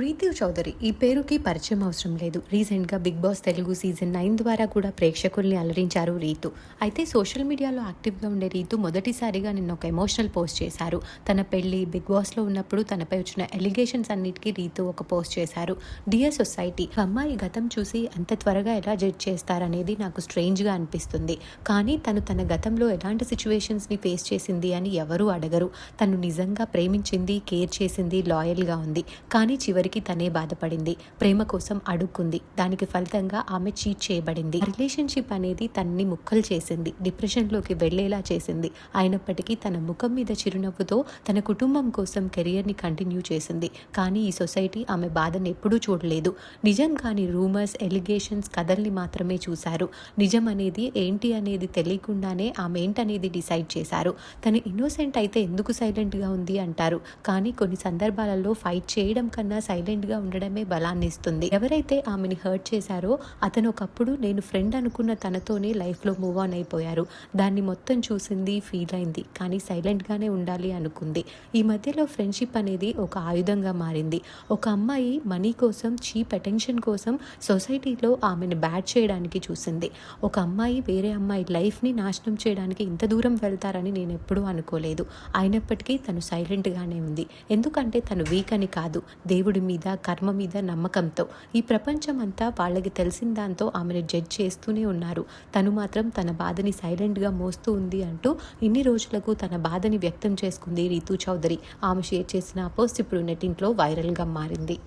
రీతు చౌదరి ఈ పేరుకి పరిచయం అవసరం లేదు. రీసెంట్గా బిగ్ బాస్ తెలుగు సీజన్ 9 ద్వారా కూడా ప్రేక్షకుల్ని అలరించారు రీతు. అయితే సోషల్ మీడియాలో యాక్టివ్గా ఉండే రీతు మొదటిసారిగా నిన్న ఒక ఎమోషనల్ పోస్ట్ చేశారు. తన పెళ్లి బిగ్ బాస్లో ఉన్నప్పుడు తనపై వచ్చిన ఎలిగేషన్స్ అన్నిటికీ రీతు ఒక పోస్ట్ చేశారు. డియర్ సొసైటీ, అమ్మాయి గతం చూసి అంత త్వరగా ఎలా జడ్జ్ చేస్తారనేది నాకు స్ట్రేంజ్గా అనిపిస్తుంది. కానీ తన గతంలో ఎలాంటి సిచ్యువేషన్స్ని ఫేస్ చేసింది అని ఎవరూ అడగరు. తను నిజంగా ప్రేమించింది, కేర్ చేసింది, లాయల్గా ఉంది. కానీ చివరికి తనే బాధపడింది. ప్రేమ కోసం అడుక్కుంది. దానికి ఫలితంగా ఆమె చీట్ చేయబడింది. రిలేషన్షిప్ అనేది తనని ముక్కలు చేసింది, డిప్రెషన్లోకి వెళ్లేలా చేసింది. అయినప్పటికీ తన ముఖం మీద చిరునవ్వుతో తన కుటుంబం కోసం కెరియర్ని కంటిన్యూ చేసింది. కానీ ఈ సొసైటీ ఆమె బాధను ఎప్పుడూ చూడలేదు. నిజం కాని రూమర్స్, ఎలిగేషన్స్, కథల్ని మాత్రమే చూశారు. నిజం అనేది ఏంటి అనేది తెలియకుండానే ఆమె ఏంటనేది డిసైడ్ చేశారు. తను ఇన్నోసెంట్ అయితే ఎందుకు సైలెంట్గా ఉంది అంటారు. కానీ కొన్ని సందర్భాలలో ఫైట్ చేయడం కన్నా సైలెంట్గా ఉండడమే బలాన్ని ఇస్తుంది. ఎవరైతే ఆమెని హర్ట్ చేశారో అతను ఒకప్పుడు నేను ఫ్రెండ్ అనుకున్న తనతోనే లైఫ్లో మూవ్ ఆన్ అయిపోయారు. దాన్ని మొత్తం చూసింది, ఫీల్ అయింది. కానీ సైలెంట్గానే ఉండాలి అనుకుంది. ఈ మధ్యలో ఫ్రెండ్షిప్ అనేది ఒక ఆయుధంగా మారింది. ఒక అమ్మాయి మనీ కోసం, చీప్ అటెన్షన్ కోసం సొసైటీలో ఆమెను బ్యాడ్ చేయడానికి చూసింది. ఒక అమ్మాయి వేరే అమ్మాయి లైఫ్ని నాశనం చేయడానికి ఇంత దూరం వెళ్తారని నేను ఎప్పుడూ అనుకోలేదు. అయినప్పటికీ తను సైలెంట్గానే ఉంది. ఎందుకంటే తను వీక్ అని కాదు, దేవుడి మీద, కర్మ మీద నమ్మకంతో. ఈ ప్రపంచం అంతా వాళ్ళకి తెలిసిన దాంతో ఆమెను జడ్జ్ చేస్తూనే ఉన్నారు. తను మాత్రం తన బాధని సైలెంట్గా మోస్తూ ఉంది అంటూ ఇన్ని రోజులకు తన బాధని వ్యక్తం చేసుకుంది రీతు చౌదరి. ఆమె షేర్ చేసిన పోస్ట్ ఇప్పుడు నెట్టింట్లో వైరల్గా మారింది.